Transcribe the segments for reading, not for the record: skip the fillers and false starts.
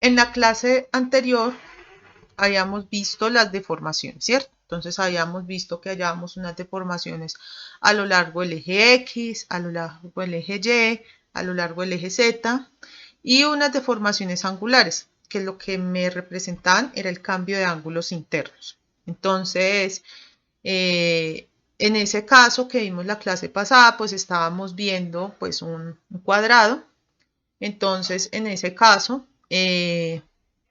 En la clase anterior habíamos visto las deformaciones, ¿cierto? Entonces habíamos visto que hallábamos unas deformaciones a lo largo del eje X, a lo largo del eje Y, a lo largo del eje Z y unas deformaciones angulares, que lo que me representaban era el cambio de ángulos internos. Entonces, en ese caso que vimos la clase pasada, pues estábamos viendo pues un cuadrado. Entonces, en ese caso,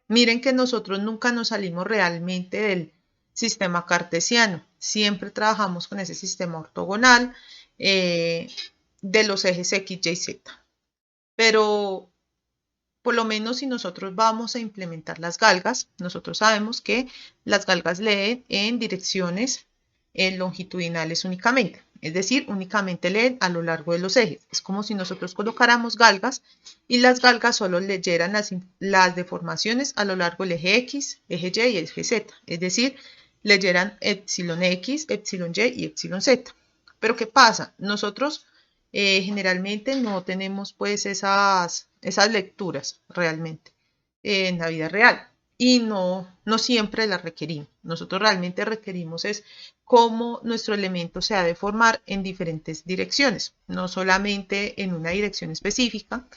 miren que nosotros nunca nos salimos realmente del sistema cartesiano. Siempre trabajamos con ese sistema ortogonal de los ejes X, Y, Z. Pero por lo menos si nosotros vamos a implementar las galgas, nosotros sabemos que las galgas leen en direcciones longitudinales únicamente. Es decir, únicamente leen a lo largo de los ejes. Es como si nosotros colocáramos galgas y las galgas solo leyeran las deformaciones a lo largo del eje X, eje Y y eje Z. Es decir, leyeran epsilon X, epsilon Y y epsilon Z. Pero ¿qué pasa? Nosotros generalmente no tenemos pues esas lecturas realmente en la vida real y no siempre las requerimos. Nosotros realmente requerimos es cómo nuestro elemento se ha de formar en diferentes direcciones, no solamente en una dirección específica,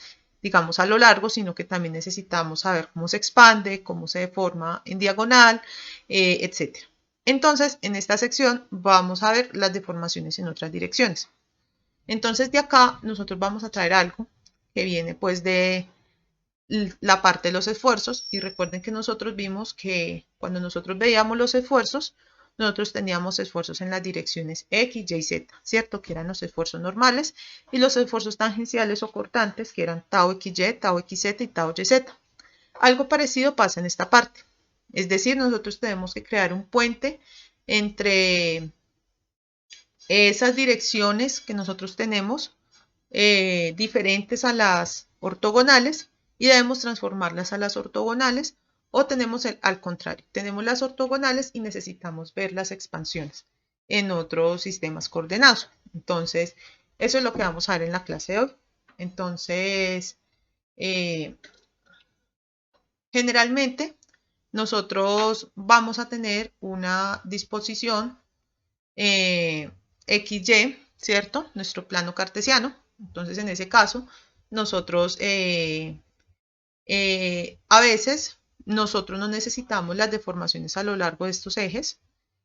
digamos a lo largo, sino que también necesitamos saber cómo se expande, cómo se deforma en diagonal, etc. Entonces, en esta sección vamos a ver las deformaciones en otras direcciones. Entonces, de acá nosotros vamos a traer algo que viene pues de la parte de los esfuerzos, y recuerden que nosotros vimos que cuando nosotros veíamos los esfuerzos, nosotros teníamos esfuerzos en las direcciones X, Y, Z, ¿cierto? Que eran los esfuerzos normales, y los esfuerzos tangenciales o cortantes, que eran tau XY, tau XZ y tau YZ. Algo parecido pasa en esta parte. Es decir, nosotros tenemos que crear un puente entre esas direcciones que nosotros tenemos diferentes a las ortogonales y debemos transformarlas a las ortogonales, o tenemos al contrario, tenemos las ortogonales y necesitamos ver las expansiones en otros sistemas coordenados. Entonces, eso es lo que vamos a ver en la clase de hoy. Entonces, generalmente nosotros vamos a tener una disposición XY, ¿cierto? Nuestro plano cartesiano. Entonces, en ese caso, nosotros a veces nosotros no necesitamos las deformaciones a lo largo de estos ejes,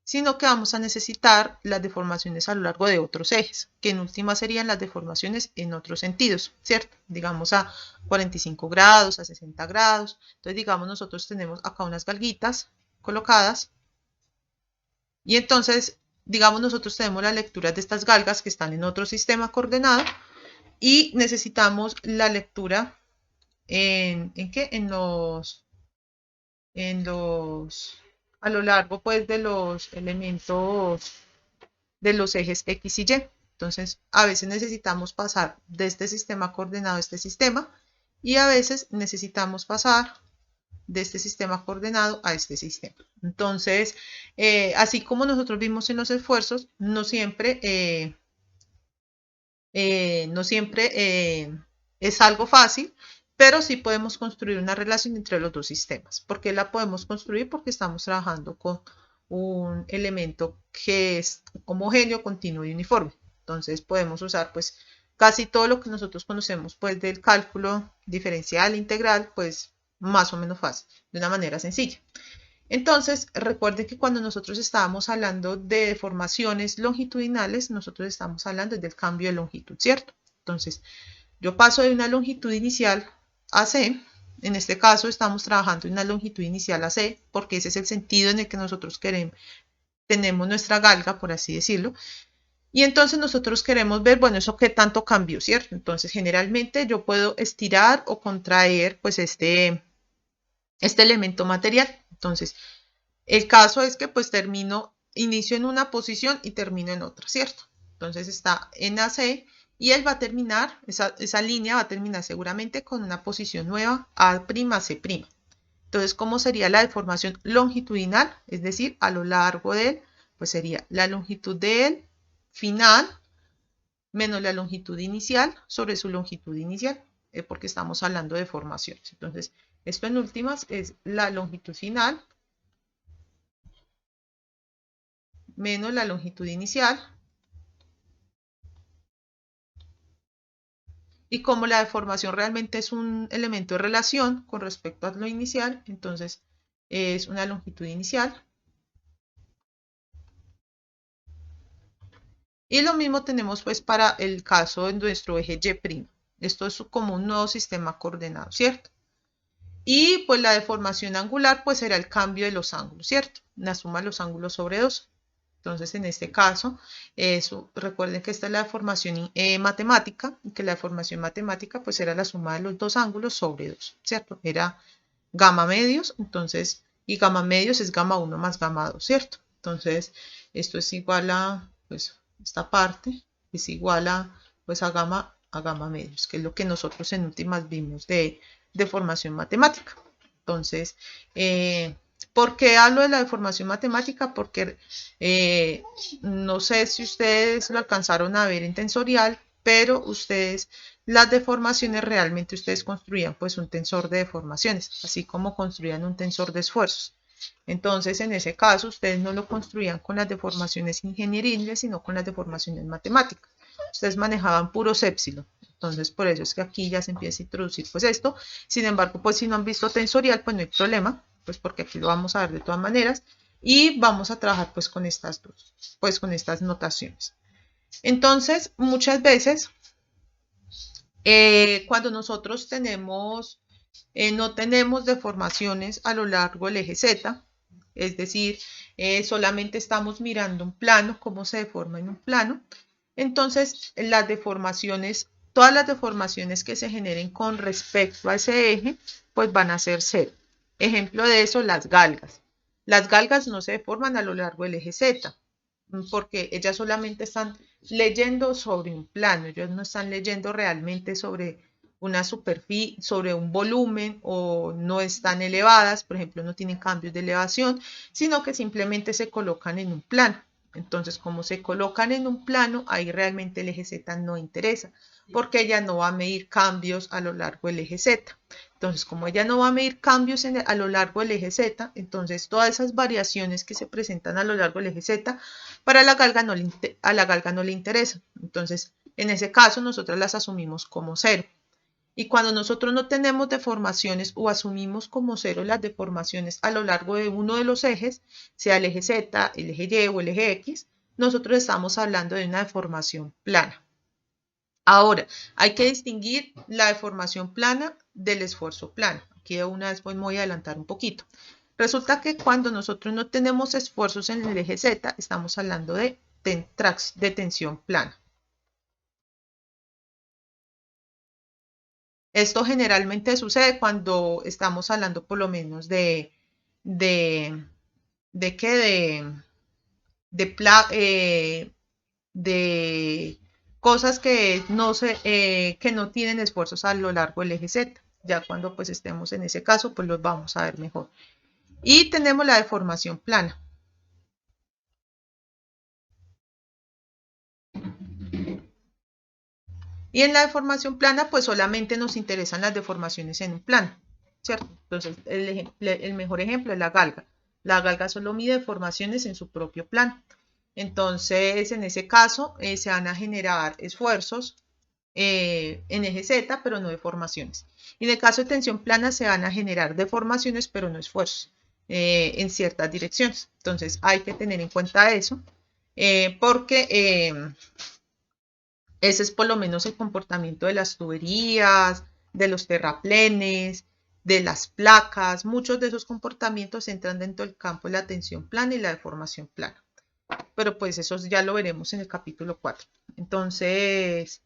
sino que vamos a necesitar las deformaciones a lo largo de otros ejes, que en última serían las deformaciones en otros sentidos, ¿cierto? Digamos a 45 grados, a 60 grados. Entonces, digamos, nosotros tenemos acá unas galguitas colocadas y entonces, digamos, nosotros tenemos las lecturas de estas galgas que están en otro sistema coordenado y necesitamos la lectura ¿en qué? A lo largo pues de los elementos de los ejes X y Y. Entonces, a veces necesitamos pasar de este sistema coordenado a este sistema y a veces necesitamos pasar de este sistema coordenado a este sistema. Entonces, así como nosotros vimos en los esfuerzos, no siempre es algo fácil, pero sí podemos construir una relación entre los dos sistemas. ¿Por qué la podemos construir? Porque estamos trabajando con un elemento que es homogéneo, continuo y uniforme. Entonces podemos usar pues casi todo lo que nosotros conocemos pues del cálculo diferencial, integral, pues más o menos fácil, de una manera sencilla. Entonces, recuerden que cuando nosotros estábamos hablando de deformaciones longitudinales, nosotros estamos hablando del cambio de longitud, ¿cierto? Entonces, yo paso de una longitud inicial a C. En este caso estamos trabajando en una longitud inicial a C, porque ese es el sentido en el que nosotros tenemos nuestra galga, por así decirlo. Y entonces nosotros queremos ver, bueno, eso qué tanto cambió, ¿cierto? Entonces, generalmente yo puedo estirar o contraer pues este elemento material. Entonces, el caso es que pues inicio en una posición y termino en otra, ¿cierto? Entonces está en AC y él va a terminar, esa línea va a terminar seguramente con una posición nueva, A'C'. Entonces, ¿cómo sería la deformación longitudinal? Es decir, a lo largo de él, pues sería la longitud de él final menos la longitud inicial sobre su longitud inicial, porque estamos hablando de deformaciones. Entonces, Esto en últimas es la longitud final menos la longitud inicial. Y como la deformación realmente es un elemento de relación con respecto a lo inicial, entonces es una longitud inicial. Y lo mismo tenemos pues para el caso de nuestro eje Y'. Esto es como un nuevo sistema coordenado, ¿cierto? Y pues la deformación angular pues será el cambio de los ángulos, ¿cierto? La suma de los ángulos sobre 2. Entonces en este caso, recuerden que esta es la deformación matemática, y que la deformación matemática pues era la suma de los dos ángulos sobre 2, ¿cierto? Era gamma medios, entonces, y gamma medios es gamma 1 más gamma 2, ¿cierto? Entonces, esto es igual a, pues, esta parte es igual a, pues, a gamma medios, que es lo que nosotros en últimas vimos de deformación matemática. Entonces, ¿por qué hablo de la deformación matemática? Porque no sé si ustedes lo alcanzaron a ver en tensorial, pero ustedes, las deformaciones realmente ustedes construían pues un tensor de deformaciones, así como construían un tensor de esfuerzos. Entonces, en ese caso, ustedes no lo construían con las deformaciones ingenieriles, sino con las deformaciones matemáticas. Ustedes manejaban puros épsilon. Entonces, por eso es que aquí ya se empieza a introducir pues esto. Sin embargo, pues si no han visto tensorial, pues no hay problema, pues porque aquí lo vamos a ver de todas maneras. Y vamos a trabajar pues con estas dos, pues con estas notaciones. Entonces, muchas veces, cuando nosotros tenemos, no tenemos deformaciones a lo largo del eje Z, es decir, solamente estamos mirando un plano, cómo se deforma en un plano, entonces las deformaciones, todas las deformaciones que se generen con respecto a ese eje, pues van a ser cero. Ejemplo de eso, las galgas. Las galgas no se deforman a lo largo del eje Z, porque ellas solamente están leyendo sobre un plano, ellos no están leyendo realmente sobre una superficie, sobre un volumen, o no están elevadas, por ejemplo, no tienen cambios de elevación, sino que simplemente se colocan en un plano. Entonces, como se colocan en un plano, ahí realmente el eje Z no interesa, porque ella no va a medir cambios a lo largo del eje Z. Entonces, como ella no va a medir cambios a lo largo del eje Z, entonces todas esas variaciones que se presentan a lo largo del eje Z, para la galga a la galga no le interesa. Entonces, en ese caso, nosotros las asumimos como cero. Y cuando nosotros no tenemos deformaciones o asumimos como cero las deformaciones a lo largo de uno de los ejes, sea el eje Z, el eje Y o el eje X, nosotros estamos hablando de una deformación plana. Ahora, hay que distinguir la deformación plana del esfuerzo plano. Aquí de una vez me voy a adelantar un poquito. Resulta que cuando nosotros no tenemos esfuerzos en el eje Z, estamos hablando de tensión plana. Esto generalmente sucede cuando estamos hablando por lo menos de cosas que no tienen esfuerzos a lo largo del eje Z. Ya cuando pues estemos en ese caso, pues los vamos a ver mejor. Y tenemos la deformación plana. Y en la deformación plana, pues solamente nos interesan las deformaciones en un plano, ¿cierto? Entonces, el mejor ejemplo es la galga. La galga solo mide deformaciones en su propio plano. Entonces, en ese caso, se van a generar esfuerzos en eje Z, pero no deformaciones. Y en el caso de tensión plana, se van a generar deformaciones, pero no esfuerzos en ciertas direcciones. Entonces, hay que tener en cuenta eso, porque ese es por lo menos el comportamiento de las tuberías, de los terraplenes, de las placas. Muchos de esos comportamientos entran dentro del campo de la tensión plana y la deformación plana. Pero pues eso ya lo veremos en el capítulo 4. Entonces,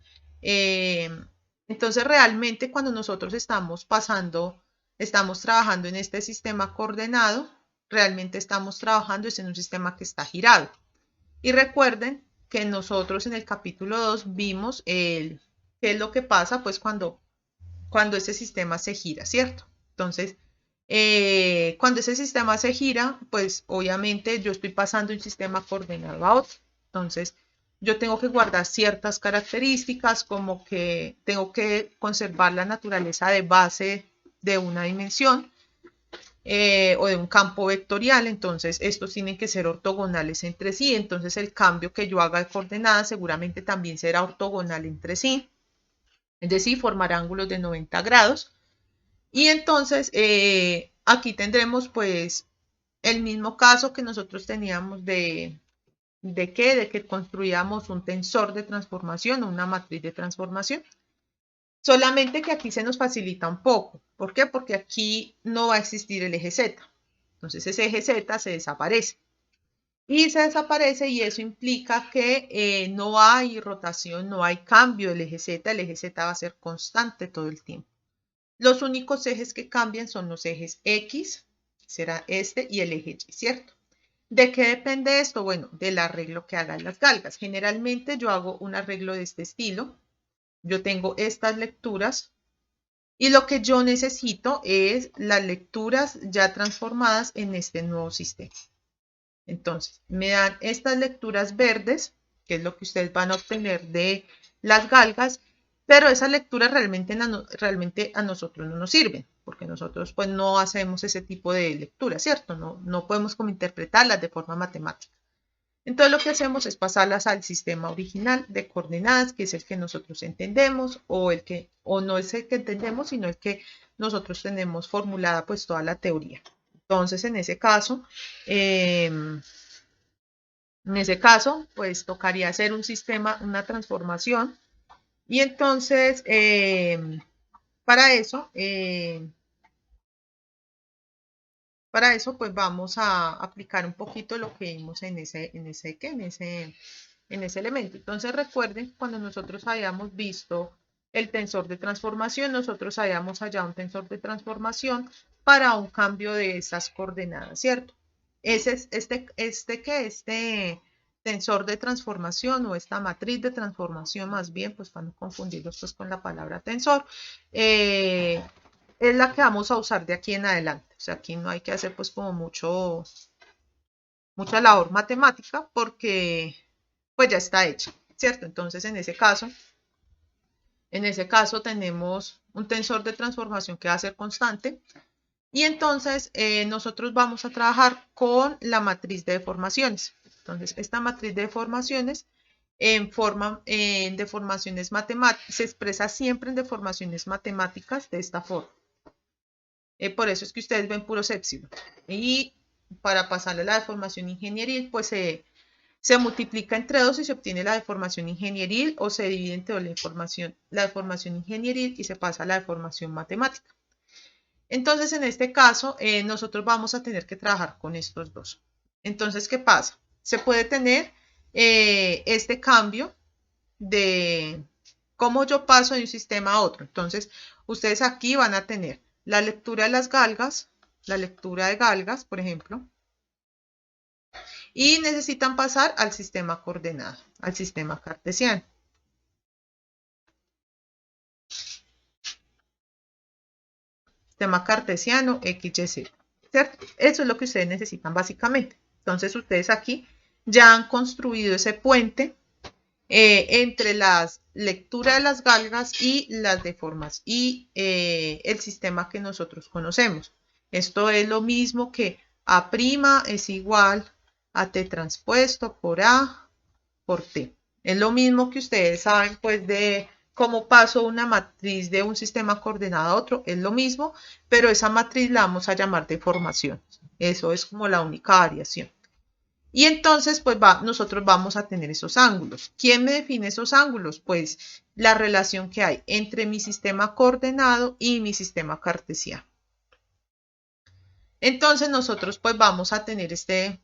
realmente cuando nosotros estamos trabajando en este sistema coordenado, realmente estamos trabajando en un sistema que está girado. Y recuerden que nosotros en el capítulo 2 vimos qué es lo que pasa pues cuando ese sistema se gira, ¿cierto? Entonces, cuando ese sistema se gira, pues obviamente yo estoy pasando de un sistema coordenado a otro. Entonces, yo tengo que guardar ciertas características, como que tengo que conservar la naturaleza de base de una dimensión o de un campo vectorial, entonces estos tienen que ser ortogonales entre sí, entonces el cambio que yo haga de coordenadas seguramente también será ortogonal entre sí, es decir, formar ángulos de 90 grados. Y entonces aquí tendremos pues el mismo caso que nosotros teníamos ¿de qué? De que construíamos un tensor de transformación o una matriz de transformación. Solamente que aquí se nos facilita un poco. ¿Por qué? Porque aquí no va a existir el eje Z. Entonces ese eje Z se desaparece. Y se desaparece y eso implica que no hay rotación, no hay cambio del eje Z. El eje Z va a ser constante todo el tiempo. Los únicos ejes que cambian son los ejes X, será este, y el eje Y, ¿cierto? ¿De qué depende esto? Bueno, del arreglo que hagan las galgas. Generalmente yo hago un arreglo de este estilo. Yo tengo estas lecturas y lo que yo necesito es las lecturas ya transformadas en este nuevo sistema. Entonces, me dan estas lecturas verdes, que es lo que ustedes van a obtener de las galgas, pero esas lecturas realmente a nosotros no nos sirven, porque nosotros pues no hacemos ese tipo de lectura, ¿cierto? No podemos como interpretarlas de forma matemática. Entonces lo que hacemos es pasarlas al sistema original de coordenadas, que es el que nosotros entendemos, o no es el que entendemos, sino el que nosotros tenemos formulada pues toda la teoría. Entonces en ese caso, pues tocaría hacer un sistema, una transformación. Y entonces, para eso, pues vamos a aplicar un poquito lo que vimos en ese elemento. Entonces recuerden, cuando nosotros hayamos visto el tensor de transformación, nosotros hayamos hallado un tensor de transformación para un cambio de esas coordenadas, ¿cierto? Ese es este tensor de transformación o esta matriz de transformación, más bien, pues para no confundirlos pues con la palabra tensor, es la que vamos a usar de aquí en adelante. O sea, aquí no hay que hacer pues como mucha labor matemática porque pues ya está hecha, ¿cierto? Entonces en ese caso tenemos un tensor de transformación que va a ser constante y entonces nosotros vamos a trabajar con la matriz de deformaciones. Entonces esta matriz de deformaciones en deformaciones matemáticas se expresa siempre en deformaciones matemáticas de esta forma. Por eso es que ustedes ven puros épsilon. Y para pasarle a la deformación ingenieril, pues se multiplica entre 2 y se obtiene la deformación ingenieril o se divide entre la deformación ingenieril y se pasa a la deformación matemática. Entonces, en este caso, nosotros vamos a tener que trabajar con estos dos. Entonces, ¿qué pasa? Se puede tener este cambio de cómo yo paso de un sistema a otro. Entonces, ustedes aquí van a tener la lectura de las galgas, la lectura de galgas, por ejemplo, y necesitan pasar al sistema coordenado, al sistema cartesiano. Sistema cartesiano X, Y, Z, ¿cierto? Eso es lo que ustedes necesitan básicamente. Entonces ustedes aquí ya han construido ese puente entre las lecturas de las galgas y las deformas y el sistema que nosotros conocemos. Esto es lo mismo que A' es igual a T transpuesto por A por T. Es lo mismo que ustedes saben pues de cómo paso una matriz de un sistema coordenado a otro, es lo mismo, pero esa matriz la vamos a llamar deformación. Eso es como la única variación. Y entonces, pues nosotros vamos a tener esos ángulos. ¿Quién me define esos ángulos? Pues la relación que hay entre mi sistema coordenado y mi sistema cartesiano. Entonces nosotros pues vamos a tener esta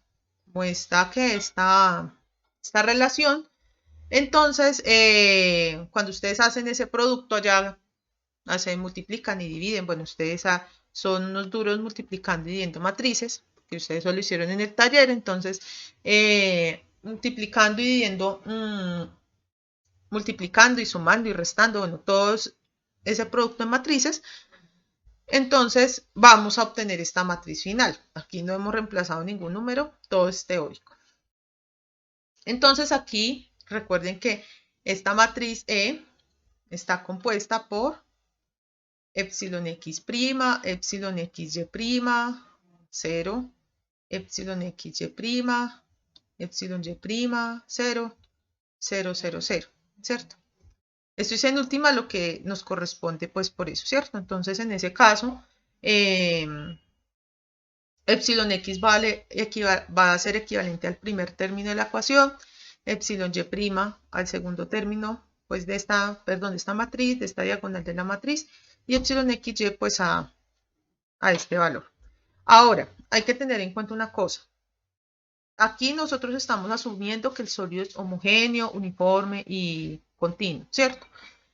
relación. Entonces, cuando ustedes hacen ese producto allá, multiplican y dividen. Bueno, ustedes son unos duros multiplicando y dividiendo matrices, que ustedes solo hicieron en el taller. Entonces, multiplicando y dividiendo, multiplicando y sumando y restando, bueno, todo ese producto de matrices. Entonces, vamos a obtener esta matriz final. Aquí no hemos reemplazado ningún número, todo es teórico. Entonces, aquí recuerden que esta matriz E está compuesta por epsilon x', epsilon xy', 0, epsilon xy', epsilon y', 0, 0, 0, 0, ¿cierto? Esto es en última lo que nos corresponde, pues por eso, ¿cierto? Entonces, en ese caso, epsilon x va a ser equivalente al primer término de la ecuación, epsilon y' al segundo término, pues de esta matriz, de esta diagonal de la matriz, y epsilon xy pues a este valor. Ahora, hay que tener en cuenta una cosa. Aquí nosotros estamos asumiendo que el sólido es homogéneo, uniforme y continuo, ¿cierto?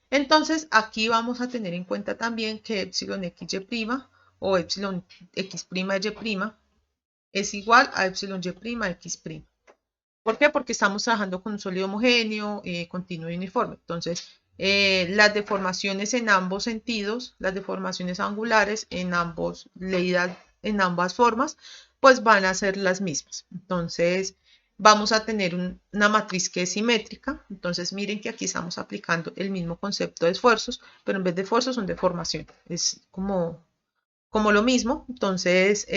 Entonces, aquí vamos a tener en cuenta también que epsilon xy' o epsilon x'y' es igual a epsilon y' x'. ¿Por qué? Porque estamos trabajando con un sólido homogéneo, continuo y uniforme. Entonces, las deformaciones en ambos sentidos, las deformaciones angulares leídas en ambas formas, pues van a ser las mismas. Entonces, vamos a tener una matriz que es simétrica. Entonces, miren que aquí estamos aplicando el mismo concepto de esfuerzos, pero en vez de esfuerzos son deformación. Es como lo mismo. Entonces,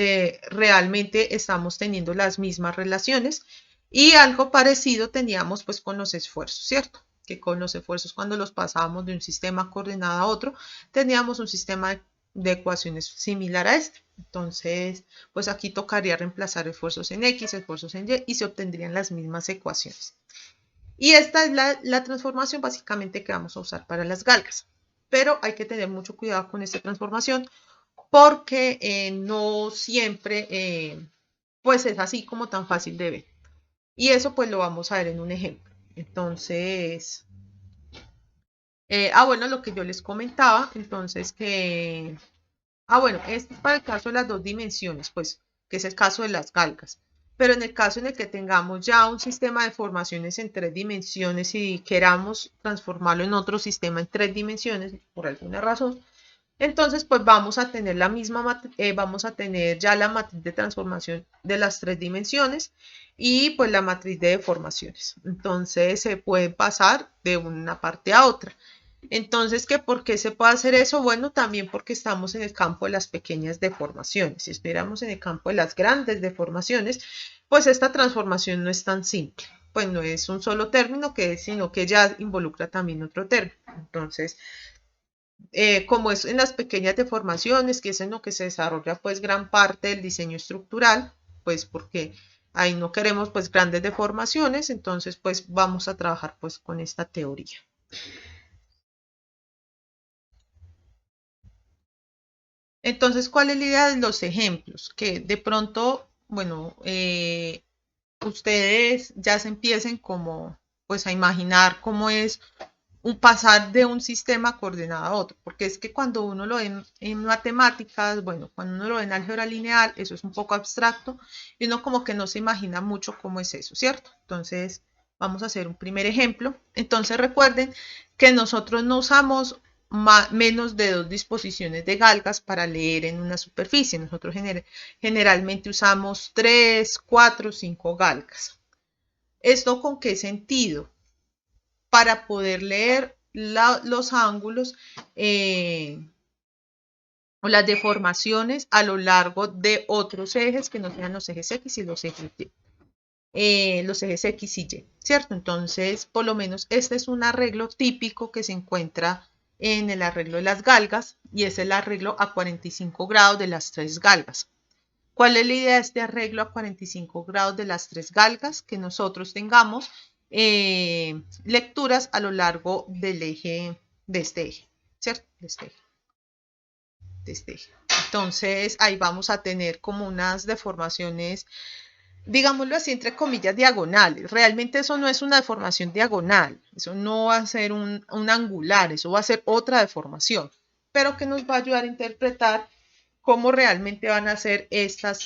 realmente estamos teniendo las mismas relaciones. Y algo parecido teníamos pues con los esfuerzos, ¿cierto? Que con los esfuerzos cuando los pasábamos de un sistema coordenado a otro, teníamos un sistema de ecuaciones similar a este. Entonces, pues aquí tocaría reemplazar esfuerzos en X, esfuerzos en Y y se obtendrían las mismas ecuaciones. Y esta es la transformación básicamente que vamos a usar para las galgas. Pero hay que tener mucho cuidado con esta transformación porque no siempre pues es así como tan fácil de ver. Y eso pues lo vamos a ver en un ejemplo. Entonces, bueno, lo que yo les comentaba, entonces que, bueno, este es para el caso de las dos dimensiones, pues, que es el caso de las galgas. Pero en el caso en el que tengamos ya un sistema de formaciones en 3 dimensiones y queramos transformarlo en otro sistema en 3 dimensiones, por alguna razón, entonces, pues vamos a tener vamos a tener ya la matriz de transformación de las 3 dimensiones y pues la matriz de deformaciones. Entonces, se puede pasar de una parte a otra. Entonces, ¿por qué se puede hacer eso? Bueno, también porque estamos en el campo de las pequeñas deformaciones. Si estuviéramos en el campo de las grandes deformaciones, pues esta transformación no es tan simple. Pues no es un solo término, sino que ya involucra también otro término. Entonces, como es en las pequeñas deformaciones, que es en lo que se desarrolla pues gran parte del diseño estructural, pues porque ahí no queremos pues grandes deformaciones, entonces pues vamos a trabajar pues con esta teoría. Entonces, ¿cuál es la idea de los ejemplos? Que de pronto, bueno, ustedes ya se empiecen como pues a imaginar cómo es un pasar de un sistema coordenado a otro, porque es que cuando uno lo ve en matemáticas, bueno, cuando uno lo ve en álgebra lineal, eso es un poco abstracto y uno como que no se imagina mucho cómo es eso, ¿cierto? Entonces, vamos a hacer un primer ejemplo. Entonces, recuerden que nosotros no usamos menos de 2 disposiciones de galgas para leer en una superficie. Nosotros generalmente usamos 3, 4, 5 galgas. ¿Esto con qué sentido? Para poder leer los ángulos o las deformaciones a lo largo de otros ejes que no sean los ejes X y los ejes Y. Los ejes X y Y, ¿cierto? Entonces, por lo menos este es un arreglo típico que se encuentra en el arreglo de las galgas y es el arreglo a 45 grados de las 3 galgas. ¿Cuál es la idea de este arreglo a 45 grados de las 3 galgas? Que nosotros tengamos lecturas a lo largo del eje, de este eje, ¿cierto? De este eje. Entonces, ahí vamos a tener como unas deformaciones, digámoslo así, entre comillas, diagonales. Realmente eso no es una deformación diagonal, eso no va a ser un angular, eso va a ser otra deformación, pero que nos va a ayudar a interpretar cómo realmente van a ser estos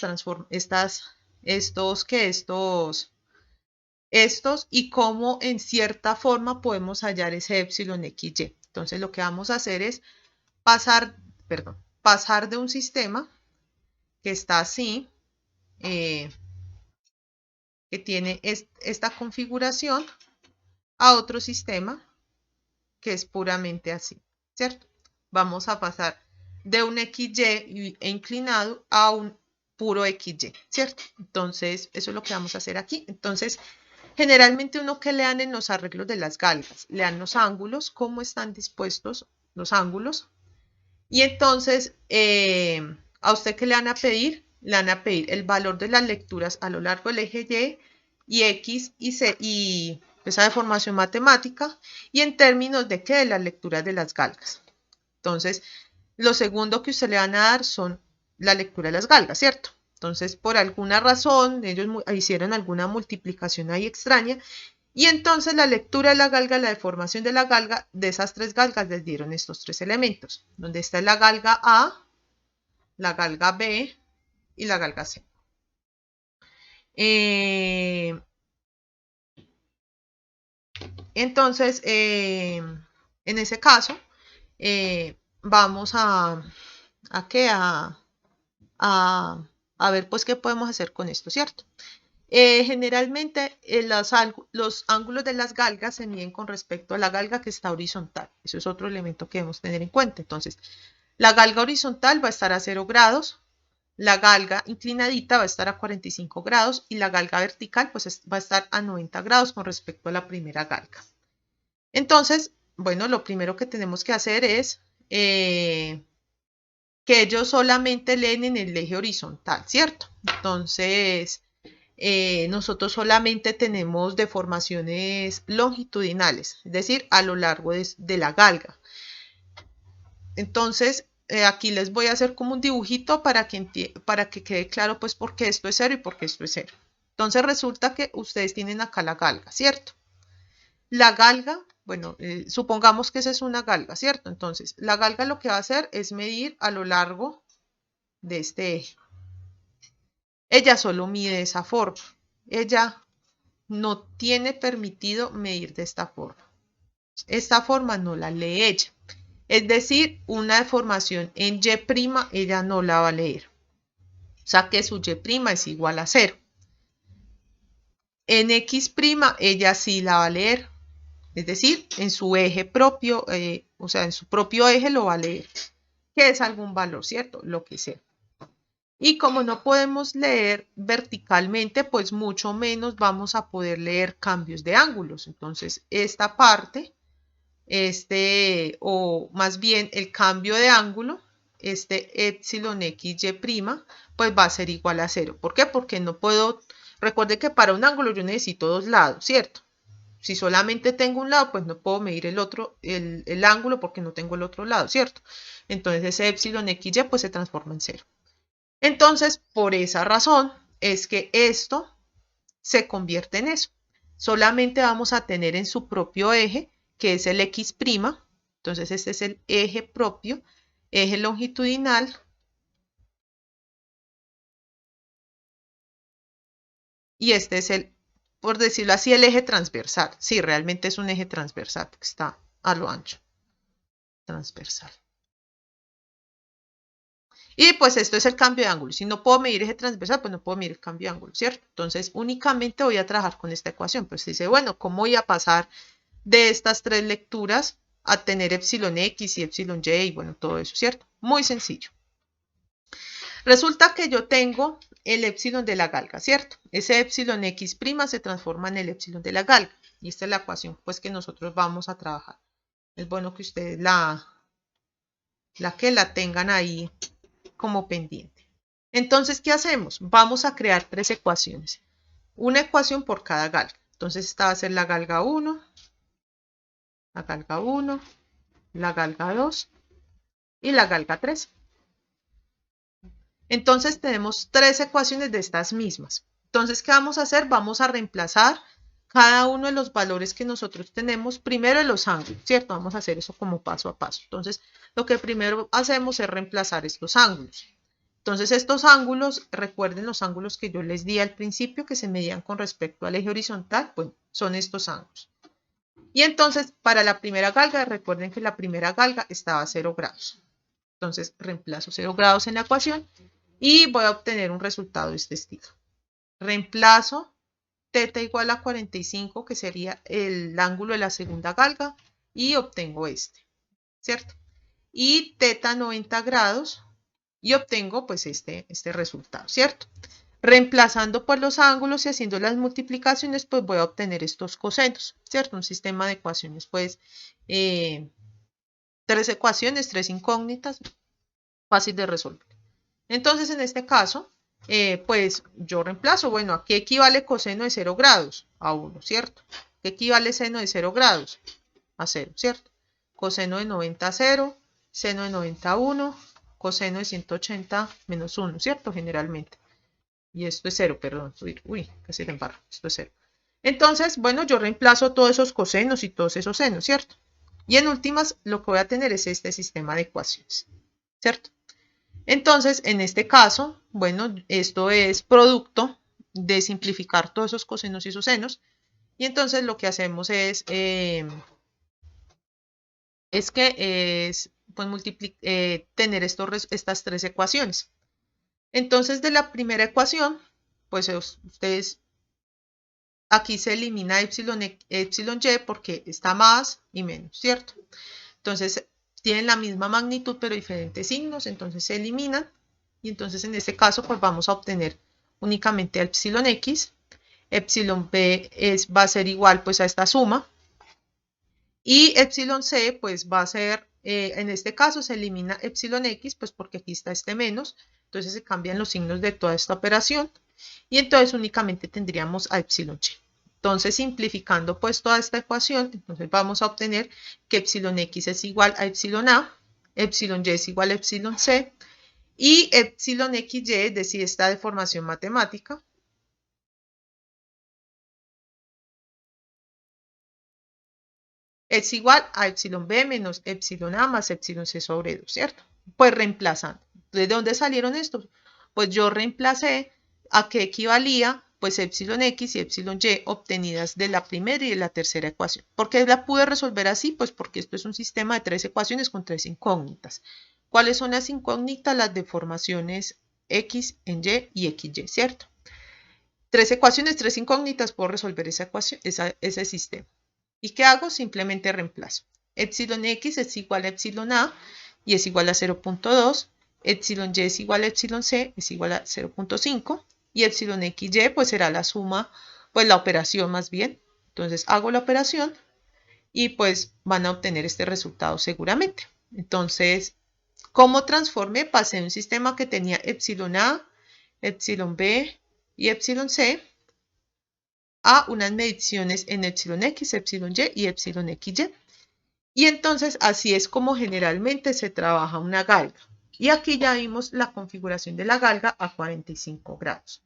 y cómo en cierta forma podemos hallar ese epsilon xy. Entonces lo que vamos a hacer es pasar de un sistema que está así, que tiene esta configuración, a otro sistema que es puramente así, ¿cierto? Vamos a pasar de un XY e inclinado a un puro XY, ¿cierto? Entonces, eso es lo que vamos a hacer aquí. Entonces, generalmente uno que lean en los arreglos de las galgas, lean los ángulos, cómo están dispuestos los ángulos. Y entonces, a usted que le van a pedir el valor de las lecturas a lo largo del eje Y X y Z y esa deformación matemática, y en términos de qué, de las lecturas de las galgas. Entonces, lo segundo que usted le van a dar son la lectura de las galgas, ¿cierto? Entonces, por alguna razón, ellos hicieron alguna multiplicación ahí extraña, y entonces la lectura de la galga, la deformación de la galga, de esas tres galgas les dieron estos tres elementos, donde está la galga A, la galga B y la galga C. Entonces, en ese caso, vamos a ver pues qué podemos hacer con esto, ¿cierto? Generalmente los ángulos de las galgas se miden con respecto a la galga que está horizontal. Eso es otro elemento que debemos tener en cuenta. Entonces, la galga horizontal va a estar a 0 grados, la galga inclinadita va a estar a 45 grados y la galga vertical pues va a estar a 90 grados con respecto a la primera galga. Entonces, bueno, lo primero que tenemos que hacer es que ellos solamente leen en el eje horizontal, ¿cierto? Entonces, nosotros solamente tenemos deformaciones longitudinales, es decir, a lo largo de la galga. Entonces, aquí les voy a hacer como un dibujito para que quede claro pues por qué esto es 0 y por qué esto es 0. Entonces resulta que ustedes tienen acá la galga, ¿cierto? La galga, bueno, supongamos que esa es una galga, ¿cierto? Entonces, la galga lo que va a hacer es medir a lo largo de este eje. Ella solo mide de esa forma. Ella no tiene permitido medir de esta forma. Esta forma no la lee ella. Es decir, una deformación en Y', ella no la va a leer. O sea que su Y' es igual a 0. En X', ella sí la va a leer. Es decir, en su eje propio, o sea, en su propio eje lo va a leer. Que es algún valor, ¿cierto? Lo que sea. Y como no podemos leer verticalmente, pues mucho menos vamos a poder leer cambios de ángulos. Entonces, esta parte, o más bien el cambio de ángulo, epsilon XY', pues va a ser igual a 0. ¿Por qué? Porque no puedo, recuerde que para un ángulo yo necesito dos lados, ¿cierto? Si solamente tengo un lado, pues no puedo medir el ángulo porque no tengo el otro lado, ¿cierto? Entonces ese epsilon XY pues se transforma en 0. Entonces, por esa razón es que esto se convierte en eso. Solamente vamos a tener en su propio eje, que es el X'. Entonces, este es el eje propio, eje longitudinal. Y este es el, por decirlo así, el eje transversal. Sí, realmente es un eje transversal, porque está a lo ancho. Transversal. Y pues esto es el cambio de ángulo. Si no puedo medir eje transversal, pues no puedo medir el cambio de ángulo, ¿cierto? Entonces, únicamente voy a trabajar con esta ecuación. Pues dice, bueno, ¿cómo voy a pasar de estas tres lecturas a tener epsilon X y epsilon Y y bueno, todo eso, ¿cierto? Muy sencillo. Resulta que yo tengo el epsilon de la galga, ¿cierto? Ese epsilon X' se transforma en el epsilon de la galga. Y esta es la ecuación pues que nosotros vamos a trabajar. Es bueno que ustedes la tengan ahí como pendiente. Entonces, ¿qué hacemos? Vamos a crear tres ecuaciones. Una ecuación por cada galga. Entonces, esta va a ser la galga 1, la galga 1, la galga 2 y la galga 3. Entonces, tenemos tres ecuaciones de estas mismas. Entonces, ¿qué vamos a hacer? Vamos a reemplazar cada uno de los valores que nosotros tenemos primero en los ángulos, ¿cierto? Vamos a hacer eso como paso a paso. Entonces, lo que primero hacemos es reemplazar estos ángulos. Entonces, estos ángulos, recuerden los ángulos que yo les di al principio que se medían con respecto al eje horizontal, pues son estos ángulos. Y entonces, para la primera galga, recuerden que la primera galga estaba a 0 grados. Entonces, reemplazo 0 grados en la ecuación y voy a obtener un resultado de este estilo. Reemplazo θ igual a 45, que sería el ángulo de la segunda galga, y obtengo este, ¿cierto? y teta 90 grados y obtengo pues este resultado, ¿cierto? Reemplazando por los ángulos y haciendo las multiplicaciones, pues voy a obtener estos cosenos, ¿cierto? Un sistema de ecuaciones, pues, 3 ecuaciones, 3 incógnitas, fácil de resolver. Entonces, en este caso, pues yo reemplazo, bueno, ¿a qué equivale coseno de 0 grados? A 1, ¿cierto? ¿Qué equivale seno de 0 grados? A 0, ¿cierto? Coseno de 90 a 0, seno de 90 a 1, coseno de 180 menos 1, ¿cierto? Generalmente. Y esto es 0, perdón. Uy, casi te embarro. Esto es 0. Entonces, bueno, yo reemplazo todos esos cosenos y todos esos senos, ¿cierto? Y en últimas, lo que voy a tener es este sistema de ecuaciones, ¿cierto? Entonces, en este caso, bueno, esto es producto de simplificar todos esos cosenos y esos senos. Y entonces lo que hacemos es pues, tener estas 3 ecuaciones. Entonces, de la primera ecuación, pues ustedes, aquí se elimina epsilon y porque está más y menos, ¿cierto? Entonces, tienen la misma magnitud pero diferentes signos, entonces se eliminan. Y entonces, en este caso, pues vamos a obtener únicamente epsilon x. Epsilon b va a ser igual pues a esta suma. Y epsilon c pues va a ser, en este caso se elimina epsilon x pues porque aquí está este menos, entonces se cambian los signos de toda esta operación y entonces únicamente tendríamos a epsilon y. Entonces simplificando pues toda esta ecuación, entonces vamos a obtener que epsilon x es igual a epsilon a, epsilon y es igual a epsilon c y epsilon xy, es decir, esta deformación matemática, es igual a epsilon b menos epsilon a más epsilon c sobre 2, ¿cierto? Pues reemplazando. ¿De dónde salieron estos? Pues yo reemplacé a qué equivalía pues epsilon x y epsilon y obtenidas de la primera y de la tercera ecuación. ¿Por qué la pude resolver así? Pues porque esto es un sistema de 3 ecuaciones con 3 incógnitas. ¿Cuáles son las incógnitas? Las deformaciones x en y xy, ¿cierto? 3 ecuaciones, 3 incógnitas, puedo resolver esa ecuación, ese sistema. ¿Y qué hago? Simplemente reemplazo. Epsilon x es igual a epsilon a y es igual a 0.2. Epsilon y es igual a epsilon c, es igual a 0.5. Y epsilon xy pues será la suma, pues la operación más bien. Entonces hago la operación y pues van a obtener este resultado seguramente. Entonces, ¿cómo transformé? Pasé de un sistema que tenía epsilon a, epsilon b y epsilon c a unas mediciones en epsilon x, epsilon y epsilon xy. Y entonces así es como generalmente se trabaja una galga. Y aquí ya vimos la configuración de la galga a 45 grados.